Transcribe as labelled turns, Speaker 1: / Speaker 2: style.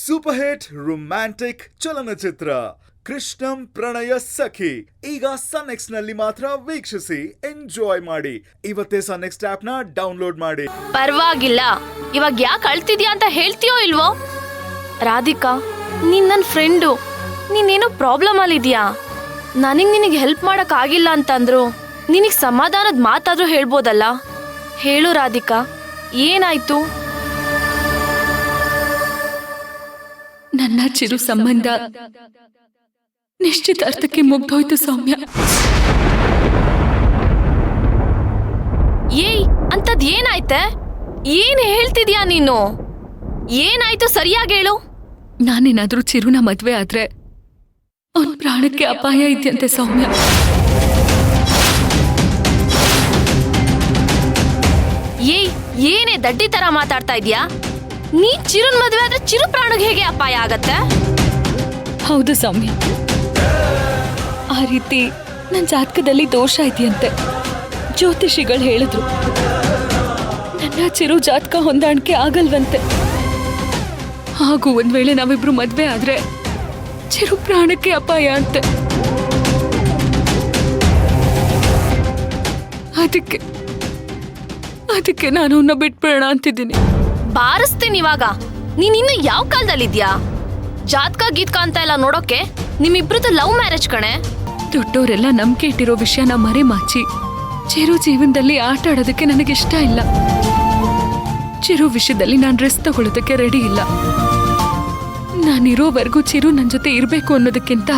Speaker 1: Super hit romantic ಚಲನಚಿತ್ರ ಕೃಷ್ಣಂ ಪ್ರಣಯ ಸಖಿ ಈಗ ಸನ್ ನೆಕ್ಸ್ಟ್ ನಲ್ಲಿ ಮಾತ್ರ ವೀಕ್ಷಿಸಿ ಎಂಜಾಯ್ ಮಾಡಿ. ಇವತ್ತೇ ಸನ್ ನೆಕ್ಸ್ಟ್ ಆಪ್ ನ ಡೌನ್ಲೋಡ್ ಮಾಡಿ.
Speaker 2: ಪರವಾಗಿಲ್ಲ, ಇವಾಗ ಯಾಕೆ ಅಳ್ತಿದ್ಯಾ ಅಂತ ಹೇಳ್ತೀಯೋ ಇಲ್ವೋ? ರಾಧಿಕಾ, ನೀನ್ ನನ್ನ ಫ್ರೆಂಡು, ನೀನೇನೋ ಪ್ರಾಬ್ಲಮ್ ಅಲ್ಲಿದ್ಯಾ. ನಿನಗೆ ಹೆಲ್ಪ್ ಮಾಡಕ್ ಆಗಿಲ್ಲ ಅಂತಂದ್ರು ನಿನಗೆ ಸಮಾಧಾನದ ಮಾತಾದ್ರೂ ಹೇಳ್ಬೋದಲ್ಲ. ಹೇಳು ರಾಧಿಕಾ, ಏನಾಯ್ತು?
Speaker 3: ನನ್ನ ಚಿರು ಸಂಬಂಧ ನಿಶ್ಚಿತಾರ್ಥಕ್ಕೆ ಮುಗ್ದೋಯ್ತು ಸೌಮ್ಯ.
Speaker 2: ಏಯ್, ಅಂತದ್ ಏನಾಯ್ತೆ? ಏನ್ ಹೇಳ್ತಿದ್ಯಾ ನೀನು? ಏನಾಯ್ತು ಸರಿಯಾಗಿ ಹೇಳು.
Speaker 3: ನಾನೇನಾದ್ರೂ ಚಿರುನ ಮದ್ವೆ ಆದ್ರೆ ಅವನ್ ಪ್ರಾಣಕ್ಕೆ ಅಪಾಯ ಇದೆಯಂತೆ ಸೌಮ್ಯ.
Speaker 2: ಏಯ್, ಏನೇ ದಡ್ಡಿ ತರ ಮಾತಾಡ್ತಾ ಇದ್ಯಾ? ನೀನ್ ಚಿರುನ್ ಮದ್ವೆ ಆದ್ರೆ ಚಿರು ಪ್ರಾಣಕ್ಕೆ ಹೇಗೆ ಅಪಾಯ ಆಗತ್ತೆ?
Speaker 3: ಹೌದು ಸೌಮ್ಯ, ಆ ರೀತಿ ನನ್ ಜಾತಕದಲ್ಲಿ ದೋಷ ಇದೆಯಂತೆ. ಜ್ಯೋತಿಷಿಗಳು ಹೇಳಿದ್ರು ನನ್ನ ಚಿರು ಜಾತಕ ಹೊಂದಾಣಿಕೆ ಆಗಲ್ವಂತೆ. ಹಾಗೂ ಒಂದ್ ವೇಳೆ ನಾವಿಬ್ರು ಮದ್ವೆ ಆದ್ರೆ ಚಿರು ಪ್ರಾಣಕ್ಕೆ ಅಪಾಯ ಅಂತೆ. ಅದಕ್ಕೆ ನಾನು ಅವನ್ನ ಬಿಟ್ಬಿಡೋಣ ಅಂತಿದ್ದೀನಿ.
Speaker 2: ಬಾರಿಸ್ತೀನಿ ಇವಾಗ. ನೀನ್ ಇನ್ನು ಯಾವ ಕಾಲದಲ್ಲಿದ್ಯಾ? ಜಾತಕ ಗೀತ್ಕ ಅಂತ ಎಲ್ಲ ನೋಡೋಕೆ ನಿಮ್ಮಿಬ್ರದ್ದು ಲವ್ ಮ್ಯಾರೇಜ್ ಕಣೆ.
Speaker 3: ದೊಡ್ಡವರೆಲ್ಲ ನಂಬಿಕೆ ಇಟ್ಟಿರೋ ವಿಷಯನ ಮರೆಮಾಚಿ ಚಿರು ಜೀವನದಲ್ಲಿ ಆಟ ಆಡೋದಕ್ಕೆ ನನಗಿಷ್ಟ ಇಲ್ಲ. ಚಿರು ವಿಷಯದಲ್ಲಿ ನಾನು ರಿಸ್ಕ್ ತಗೊಳ್ಳೋದಕ್ಕೆ ರೆಡಿ ಇಲ್ಲ. ನಾನಿರೋವರೆಗೂ ಚಿರು ನನ್ನ ಜೊತೆ ಇರಬೇಕು ಅನ್ನೋದಕ್ಕಿಂತ